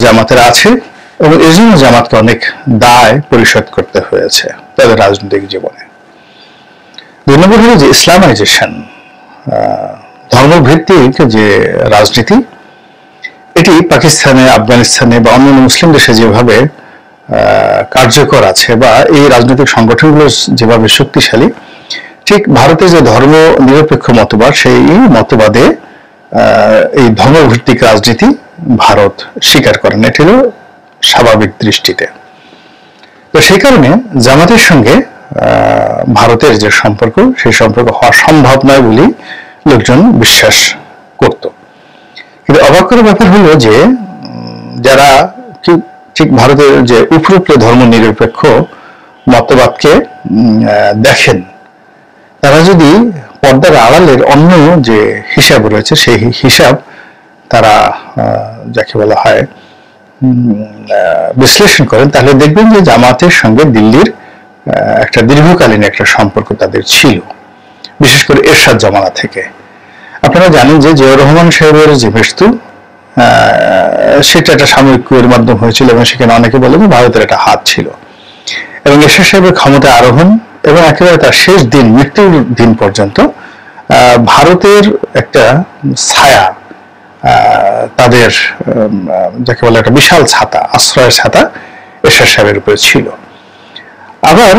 জামাতের আছে এবং এই জন্য জামাতকে অনেক দায় পরিশোধ করতে হয়েছে তাদের রাজনৈতিক জীবনে। 2 নম্বর হলো যে ইসলামাইজেশন, ধর্মভিত্তিক যে রাজনীতি, এটি পাকিস্তানে, আফগানিস্তানে বা অন্যান্য মুসলিম দেশে যেভাবে কার্যকর আছে বা এই রাজনৈতিক সংগঠনগুলো যেভাবে শক্তিশালী, ঠিক ভারতের যে ধর্ম নিরপেক্ষ মতবাদ, সেই মতবাদে এই ধর্মভিত্তিক রাজনীতি ভারত স্বীকার করে না, এটি হল স্বাভাবিক দৃষ্টিতে। তো সেই কারণে জামাতের সঙ্গে ভারতের যে সম্পর্ক, সেই সম্পর্ক হওয়া সম্ভব নয় বলেই লোকজন বিশ্বাস করত। কিন্তু অবাক করার ব্যাপার হলো যে যারা ঠিক ভারতের যে উপরে ধর্ম নিরপেক্ষ মতবাদকে দেখেন, তারা যদি পর্দার আড়ালের অন্য যে হিসাব রয়েছে সেই হিসাব তারা যাকে বলা হয় বিশ্লেষণ করেন, তাহলে দেখবেন যে জামাতের সঙ্গে দিল্লির একটা দীর্ঘকালীন একটা সম্পর্ক তাদের ছিল, বিশেষ করে এরশাদ জমানা থেকে। আপনারা জানেন যে জিয়াউর রহমান সাহেবের যে মৃত্যু, সেটা একটা সাময়িক কুয়ের মাধ্যম হয়েছিল এবং সেখানে অনেকে বলে যে ভারতের একটা হাত ছিল। এবং এরশাদ সাহেবের ক্ষমতা আরোহণ এবং একেবারে তার শেষ দিন, মৃত্যুর দিন পর্যন্ত ভারতের একটা ছায়া, তাদের যাকে বলে একটা বিশাল ছাতা, আশ্রয়ের ছাতা এরশাদ সাহেবের উপরে ছিল। আবার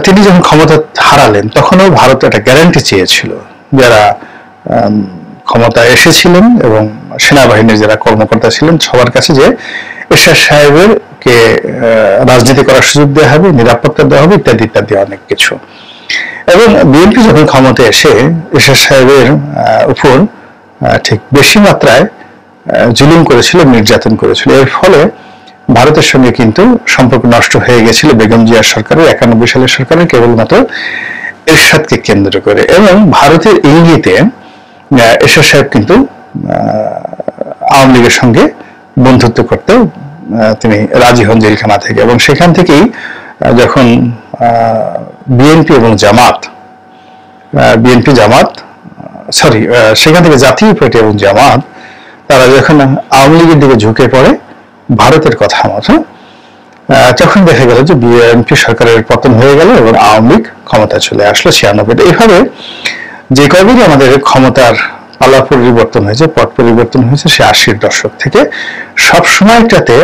তিনি যখন ক্ষমতা হারালেন তখনও ভারত একটা গ্যারান্টি চেয়েছিল যারা ক্ষমতায় এসেছিলেন এবং সেনাবাহিনীর যারা কর্মকর্তা ছিলেন সবার কাছে, যে এরশাদ সাহেবকে রাজনীতি করার সুযোগ দেওয়া হবে, নিরাপত্তা দেওয়া হবে, ইত্যাদি ইত্যাদি অনেক কিছু। এবং বিএনপি যখন ক্ষমতায় এসে এরশাদ সাহেবের উপর ঠিক বেশি মাত্রায় জুলুম করেছিল, নির্যাতন করেছিল, এর ফলে ভারতের সঙ্গে কিন্তু সম্পর্ক নষ্ট হয়ে গেছিল বেগম জিয়া সরকারের, 91 সালের সরকারের, কেবলমাত্র এরশাদকে কেন্দ্র করে। এবং ভারতের ইঙ্গিতে এরশাদ সাহেব কিন্তু আওয়ামী লীগের সঙ্গে বন্ধুত্ব করতে তিনি রাজি হন জেলখানা থেকে। এবং সেখান থেকেই যখন বিএনপি এবং জামাত, সেখান থেকে জাতীয় পার্টি এবং জামাত, তারা যখন আওয়ামী লীগের দিকে ঝুঁকে পড়ে ভারতের কথা মতো, তখন দেখা গেল যে বিএনপি সরকারের পতন হয়ে গেল এবং আওয়ামী লীগ ক্ষমতা চলে আসলো 96। এইভাবে যে কয়দিন আমাদের ক্ষমতার পালা পরিবর্তন হয়েছে, পট পরিবর্তন হয়েছে, সে 80-র দশক থেকে সব সময়টাতে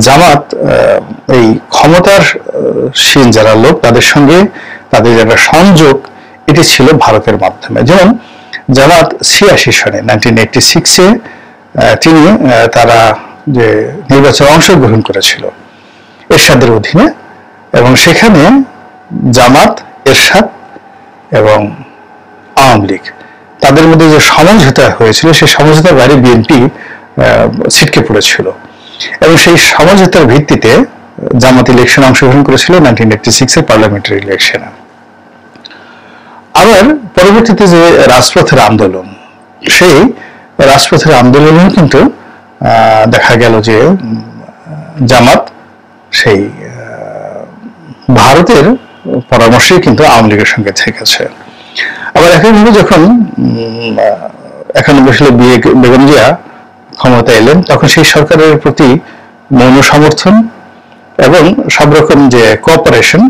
জামাত এই ক্ষমতার শীল যারা লোক, তাদের সঙ্গে তাদের একটা সংযোগ, এটি ছিল ভারতের মাধ্যমে। যেমন জামাত 86 সনে 1986-এ তিনি তারা যে নির্বাচনে অংশগ্রহণ করেছিল এরশাদের অধীনে, এবং সেখানে জামাত, এরশাদ এবং আওয়ামী লীগ, তাদের মধ্যে যে সমঝোতা হয়েছিল সেই সমঝোতার বাইরে বিএনপি ছিটকে পড়েছিল এবং সেই সমঝোতার ভিত্তিতে জামাত ইলেকশন অংশগ্রহণ করেছিল 1986-এর পার্লামেন্টারি ইলেকশনে। আবার পরবর্তীতে যে রাজপথের আন্দোলন, সেই রাজপথের আন্দোলনেও কিন্তু দেখা গেল যে জামাত সেই ভারতের পরামর্শে কিন্তু আওয়ামী লীগের সঙ্গে থেকেছে। আবার একইভাবে যখন 91 সালে বেগম জিয়া ক্ষমতা এলেন, তখন সেই সরকারের প্রতি মৌন সমর্থন এবং সব রকম যে কোঅপারেশন,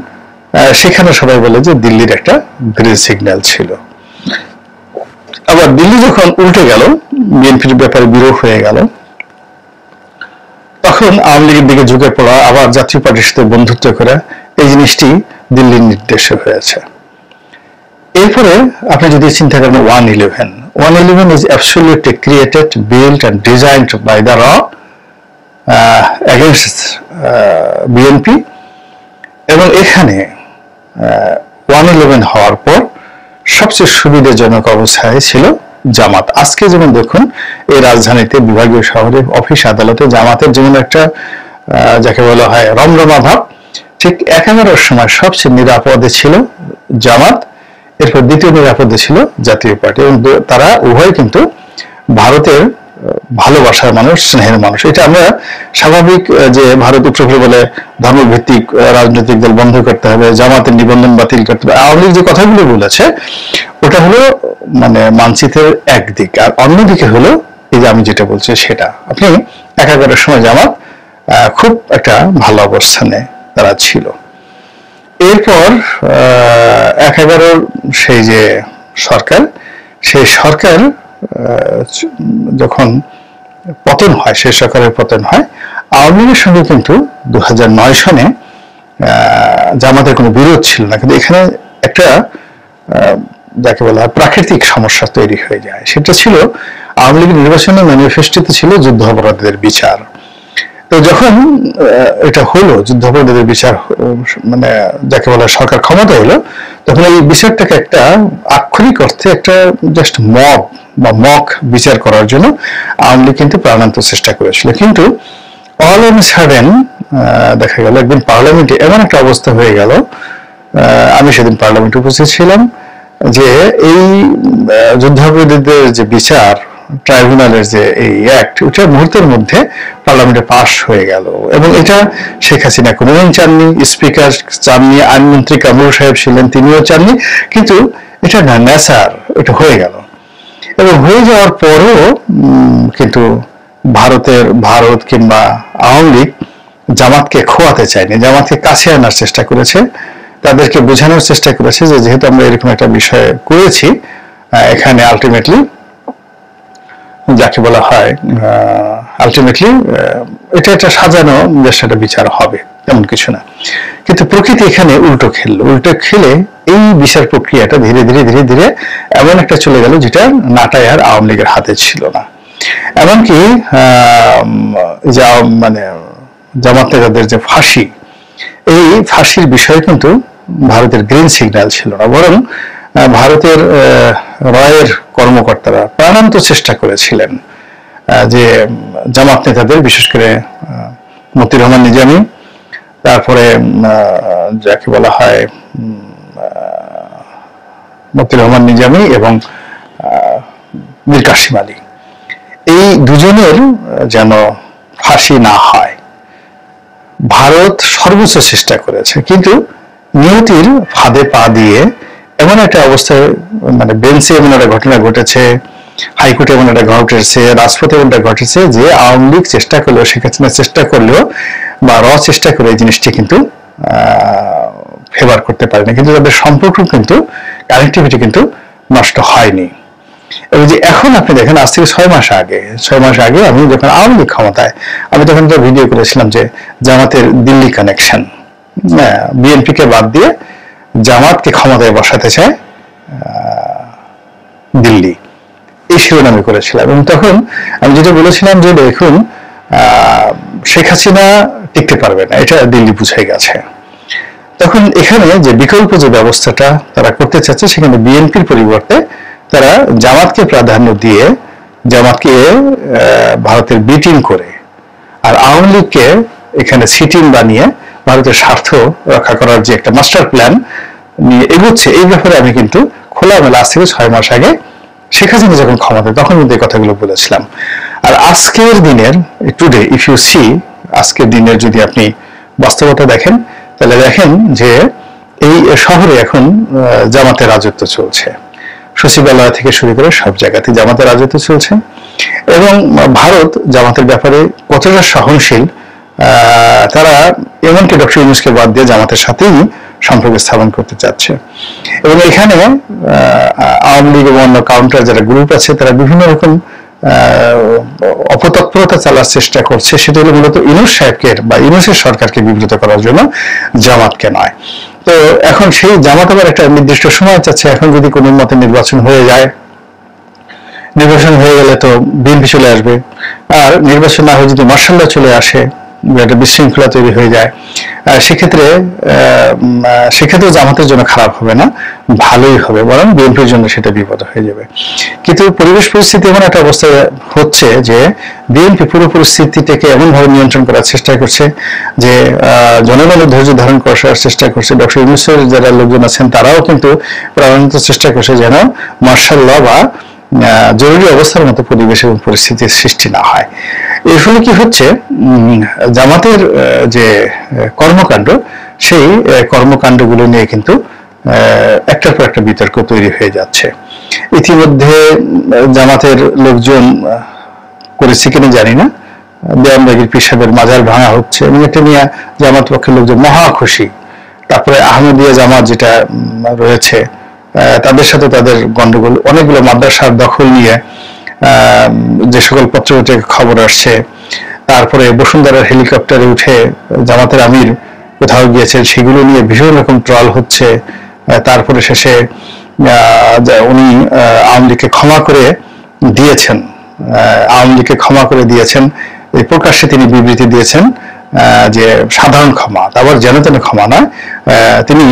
সেখানে সবাই বলে যে দিল্লির একটা গ্রিন সিগন্যাল ছিল। আবার দিল্লি যখন উল্টে গেল, বিএনপির ব্যাপারে বিরোধ হয়ে গেল, তখন আওয়ামী লীগের দিকে ঝুঁকে পড়া, আবার জাতীয় পার্টির সাথে বন্ধুত্ব করা, এই জিনিসটি দিল্লির নির্দেশে হয়েছে। এরপরে আপনি যদি চিন্তা করেন 111 is absolutely created, built and designed by the law against BNP, এবং এখানে 111 হওয়ার পর সবচেয়ে সুবিধাজনক অবস্থায় ছিল জামাত। আজকে যেমন দেখুন এই রাজধানীতে বিভাগীয় শহরে অফিস আদালতে জামাতের যেমন একটা যাকে বলা হয় রমরমা ভাব, ঠিক 11-র সময় সবচেয়ে নিরাপদে ছিল জামাত, এরপর দ্বিতীয় নিরাপদে ছিল জাতীয় পার্টি, এবং তারা উভয় কিন্তু ভারতের ভালোবাসার মানুষ, স্নেহের মানুষ। এটা আমরা স্বাভাবিক যে ভারত উপরে বলে ধর্মভিত্তিক রাজনৈতিক দল বন্ধ করতে হবে, জামাতের নিবন্ধন বাতিল করতে হবে, আওয়ামী লীগ যে কথাগুলো বলেছে ওটা হলো মানে মানচিত্রের একদিক, আর অন্যদিকে হলো এই যে আমি যেটা বলছি সেটা। আপনি 11-এর সময় জামাত খুব একটা ভালো অবস্থানে তারা ছিল। এরপর 11-এর সেই যে সরকার, সেই সরকার যখন পতন হয়, সেই সরকারের পতন হয়, আওয়ামী লীগের সঙ্গে কিন্তু 2009 সনে জামাতের কোনো বিরোধ ছিল না, কিন্তু এখানে একটা যাকে বলা হয় প্রাকৃতিক সমস্যা তৈরি হয়ে যায়। সেটা ছিল আওয়ামী লীগের নির্বাচনী ম্যানিফেস্টোতে ছিল যুদ্ধাপরাধীদের বিচার। তো যখন এটা হলো যুদ্ধাপরাধীদের বিচার, মানে যাকে বলা সরকার ক্ষমতা হলো, তখন এই বিচারটাকে একটা আক্ষরিক অর্থে একটা জাস্ট মব বা মক বিচার করার জন্য আওয়ামী লীগ কিন্তু প্রাণান্ত চেষ্টা করেছিল। কিন্তু অল অন সাডেন দেখা গেল একদিন পার্লামেন্টে এমন একটা অবস্থা হয়ে গেল, আমি সেদিন পার্লামেন্টে উপস্থিত ছিলাম, যে এই যুদ্ধাপরাধীদের যে বিচার ট্রাইব্যুনালের যে এই অ্যাক্ট, ওটা মুহূর্তের মধ্যে পার্লামেন্টে পাশ হয়ে গেল। এবং এটা শেখ হাসিনা কোনোদিন চাননি, স্পিকার চাননি, আইনমন্ত্রী কামরুল সাহেব ছিলেন তিনিও চাননি, কিন্তু এটা না নেচার, এটা হয়ে গেল। এবং হয়ে যাওয়ার পরও কিন্তু ভারত কিংবা আওয়ামী লীগ জামাতকে খোয়াতে চায়নি, জামাতকে কাছে আনার চেষ্টা করেছে, তাদেরকে বোঝানোর চেষ্টা করেছে যে যেহেতু আমরা এরকম একটা বিষয় করেছি, এখানে আলটিমেটলি যাকে বলা হয় আলটিমেটলি এটা একটা সাজানো দেশ একটা বিচার হবে, তেমন কিছু না। কিন্তু প্রকৃতি এখানে উল্টো খেলে এই বিচার প্রক্রিয়াটা ধীরে ধীরে এমন একটা চলে গেল যেটা নাটাই আর আওয়ামী লীগের হাতে ছিল না। এমনকি মানে জামাত নেতাদের যে ফাঁসি, এই ফাঁসির বিষয়ে কিন্তু ভারতের গ্রিন সিগন্যাল ছিল না, বরং ভারতের রয়ের কর্মকর্তারা প্রাণান্ত চেষ্টা করেছিলেন যে জামাত নেতাদের, বিশেষ করে মতিউর রহমান নিজামী, তারপরে যাকে বলা হয় মতিউর রহমান নিজামী এবং মীর কাসেম আলী, এই দুজনের যেন ফাঁসি না হয় ভারত সর্বোচ্চ চেষ্টা করেছে। কিন্তু নিয়তির ফাঁদে পা দিয়ে এমন একটা অবস্থায়, মানে বেঞ্চে এমন একটা ঘটনা ঘটেছে, হাইকোর্টে এমন একটা ঘটেছে, রাজপথে এমন একটা ঘটেছে যে আওয়ামী লীগ চেষ্টা করলেও, শেখ হাসিনা চেষ্টা করলেও বা চেষ্টা করে এই জিনিসটি কিন্তু ফেভার করতে পারে না, কিন্তু তাদের সম্পর্ক কিন্তু কানেক্টিভিটি কিন্তু নষ্ট হয়নি। এবং যে এখন আপনি দেখেন আজ থেকে 6 মাস আগে আমি যখন আওয়ামী লীগ ক্ষমতায়, আমি তখন একটা ভিডিও করেছিলাম যে জামাতের দিল্লি কানেকশন, বিএনপিকে বাদ দিয়ে জামাতকে ক্ষমতায় বসাতে চায় দিল্লি, এই শিরোনামে করেছিলাম। এবং তখন আমি যেটা বলেছিলাম যে দেখুন শেখ হাসিনা টিকতে পারবে না, এটা দিল্লি বুঝে গেছে। তখন এখানে যে বিকল্প যে ব্যবস্থাটা তারা করতে চাচ্ছে, সেখানে বিএনপির পরিবর্তে তারা জামাতকে প্রাধান্য দিয়ে জামাতকে ভারতের বি টিম করে আর আওয়ামী লীগকে এখানে সি টিম বানিয়ে ভারতের স্বার্থ রক্ষা করার যে একটা মাস্টার প্ল্যান নিয়ে এগোচ্ছে, এই ব্যাপারে আমি কিন্তু খোলামেলা আজ থেকে 6 মাস আগে শেখ হাসিনা যখন ক্ষমতায়, তখন কিন্তু এই কথাগুলো বলেছিলাম। আর আজকের দিনের টুডে ইফ ইউ সি, আজকের দিনের যদি আপনি বাস্তবতা দেখেন, তাহলে দেখেন যে এই শহরে এখন জামাতের রাজত্ব চলছে, সচিবালয় থেকে শুরু করে সব জায়গাতে জামাতের রাজত্ব চলছে। এবং ভারত জামাতের ব্যাপারে কতটা সহনশীল, তারা এমনকি ডক্টর ইউনূসকে বাদ দিয়ে জামাতের সাথেই সম্পর্ক স্থাপন করতে চাচ্ছে। এবং এখানে আওয়ামী লীগ এবং অন্য কাউন্টার যারা গ্রুপ আছে, তারা বিভিন্ন রকম অপতৎপরতা চালার চেষ্টা করছে। সেটা হলো মূলত ইউনূস সাহেবকে বা ইউনূসের সরকারকে বিব্রত করার জন্য, জামাতকে নয়। তো এখন সেই জামাত আবার একটা নির্দিষ্ট সময় চাচ্ছে, এখন যদি কোনো মতে নির্বাচন হয়ে যায়, নির্বাচন হয়ে গেলে তো বিএনপি চলে আসবে, আর নির্বাচন না হয়ে যদি মার্শাল ল চলে আসে, একটা বিশৃঙ্খলা তৈরি হয়ে যায়, সেক্ষেত্রে জামাতের জন্য খারাপ হবে না, ভালোই হবে, বরং বিএনপির জন্য সেটা বিপদ হয়ে যাবে। কিন্তু পরিবেশ পরিস্থিতি এমন একটা অবস্থা হচ্ছে যে বিএনপি পুরো পরিস্থিতিটাকে এমনভাবে নিয়ন্ত্রণ করার চেষ্টা করছে যে জনগণের ধৈর্য ধারণ করার চেষ্টা করছে। ডক্টর ইউনূসের যারা লোকজন আছেন তারাও কিন্তু প্রাণান্ত চেষ্টা করছে যেন মার্শাল ল বা জরুরি অবস্থার মতো পরিবেশ এবং পরিস্থিতির সৃষ্টি না হয়। এর ফলে কি হচ্ছে, জামাতের যে কর্মকাণ্ড, সেই কর্মকাণ্ডগুলো নিয়ে কিন্তু একটার পর একটা বিতর্ক তৈরি হয়ে যাচ্ছে। ইতিমধ্যে জামাতের লোকজন করেছি কিনা জানি না, দেওয়ানবাগির পীর সাহেবের মাজার ভাঙা হচ্ছে এবং এটা নিয়ে জামাত পক্ষের লোকজন মহা খুশি। তারপরে আহমদিয়া জামাত যেটা রয়েছে তাদের সাথে তাদের গন্ডগোল, অনেকগুলো মাদ্রাসার দখল নিয়ে যে সকল পত্রপত্রিকা খবর আসছে, তারপরে বসুন্ধরার হেলিকপ্টারে উঠে জামাতের আমির কোথাও গিয়েছেন সেগুলো নিয়ে ভীষণ রকম ট্রল হচ্ছে। তারপরে শেষে উনি আওয়ামী লীগকে ক্ষমা করে দিয়েছেন, আওয়ামী লীগকে ক্ষমা করে দিয়েছেন, এই প্রকাশ্যে তিনি বিবৃতি দিয়েছেন যে সাধারণ ক্ষমা, আবার যেন তেন ক্ষমা নয়, তিনি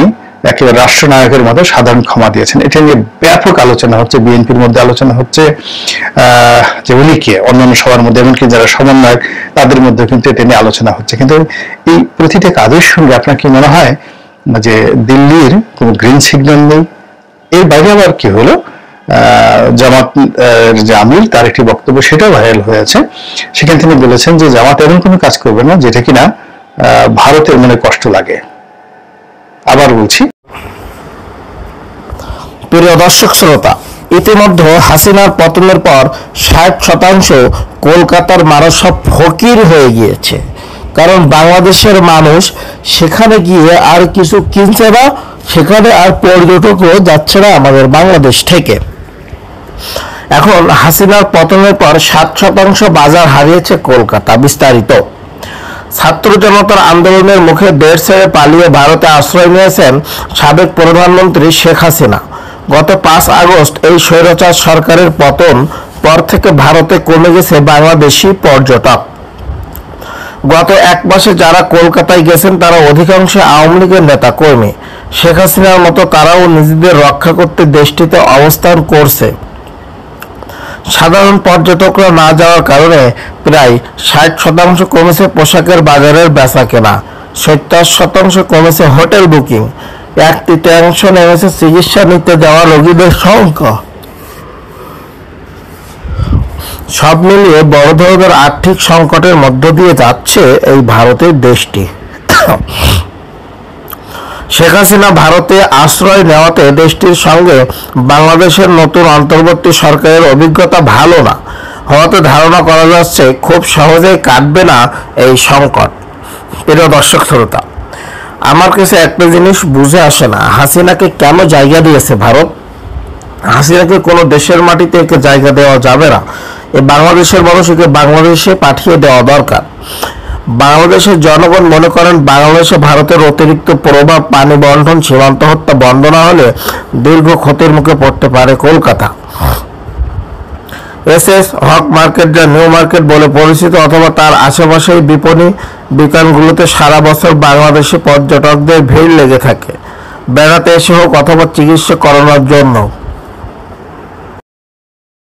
একেবারে রাষ্ট্রনায়কের মতো সাধারণ ক্ষমা দিয়েছেন। এটা নিয়ে ব্যাপক আলোচনা হচ্ছে, বিএনপির মধ্যে আলোচনা হচ্ছে যে উনি কে, অন্যান্য সবার মধ্যে এমনকি যারা সমন্বয়ক তাদের মধ্যে কিন্তু এটা নিয়ে আলোচনা হচ্ছে। কিন্তু এই প্রতিটা কাজের সঙ্গে আপনার কি মনে হয় যে দিল্লির কোনো গ্রিন সিগন্যাল নেই? এর বাইরে আবার কি হলো, জামাত যে আমির তার একটি বক্তব্য সেটাও ভাইরাল হয়েছে, সেখানে তিনি বলেছেন যে জামাত এমন কোনো কাজ করবে না যেটা কিনা ভারতের মনে কষ্ট লাগে। আবার বলছি, প্রিয় দর্শক শ্রোতা, ইতিমধ্যে হাসিনার পতনের পর 60% কলকাতার মানুষ সব ফকির হয়ে গিয়েছে, কারণ বাংলাদেশের মানুষ সেখানে গিয়ে আর কিছু কিনছে না, সেখানে আর পর্যটকও যাচ্ছে না আমাদের বাংলাদেশ থেকে। এখন হাসিনার পতনের পর 7% বাজার হারিয়েছে কলকাতা। বিস্তারিত। ছাত্র জনতার আন্দোলনের মুখে দেশ ছেড়ে পালিয়ে ভারতে আশ্রয় নিয়েছেন সাবেক প্রধানমন্ত্রী শেখ হাসিনা। গত 5 আগস্ট এই স্বৈরাচার সরকারের পতন পর থেকে ভারতে কমে গেছে বাংলাদেশি পর্যটক। গত 1 মাসে যারা কলকাতায় গেছেন তারা অধিকাংশ আওয়ামী লীগের নেতা কর্মী। শেখ হাসিনার মতো তারাও নিজেদের রক্ষা করতে দেশটিতে অবস্থান করছে। সাধারণ পর্যটকরা না যাওয়ার কারণে প্রায় 60% কমেছে পোশাকের বাজারের বেচাকেনা, 70% কমেছে হোটেল বুকিং, 1/3 নেমেছে চিকিৎসা নিতে যাওয়া রোগীদের সংখ্যা। সব মিলিয়ে বড় ধরনের আর্থিক সংকটের মধ্য দিয়ে যাচ্ছে এই ভারতের দেশটি। শেখ হাসিনা ভারতে আশ্রয় নেওয়াতে দেশটির সঙ্গে বাংলাদেশের নতুন অন্তর্বর্তী সরকারের অভিজ্ঞতা ভালো না হওয়াতে ধারণা করা যাচ্ছে খুব সহজেই কাটবে না এই সংকট। প্রিয় দর্শক শ্রোতা, আমার কাছে একটা জিনিস বুঝে আসে না, হাসিনাকে কেন জায়গা দিয়েছে ভারত? হাসিনাকে কোনো দেশের মাটিতে একে জায়গা দেওয়া যাবে না। এই বাংলাদেশের মানুষকে বাংলাদেশে পাঠিয়ে দেওয়া দরকার। বাংলাদেশের জনগণ মনে করেন বাংলাদেশে ভারতের অতিরিক্ত প্রভাব, পানি বন্টন, সীমান্ত হত্যা বন্ধ না হলে দীর্ঘ ক্ষতির মুখে পড়তে পারে কলকাতা। এসএস হক মার্কেট, যা নিউ মার্কেট বলে পরিচিত, অথবা তার আশেপাশেই বিপণী বিকানগুলোতে সারা বছর বাংলাদেশি পর্যটকদের ভিড় লেগে থাকে, বেড়াতে এসে হোক অথবা চিকিৎসা করানোর জন্য।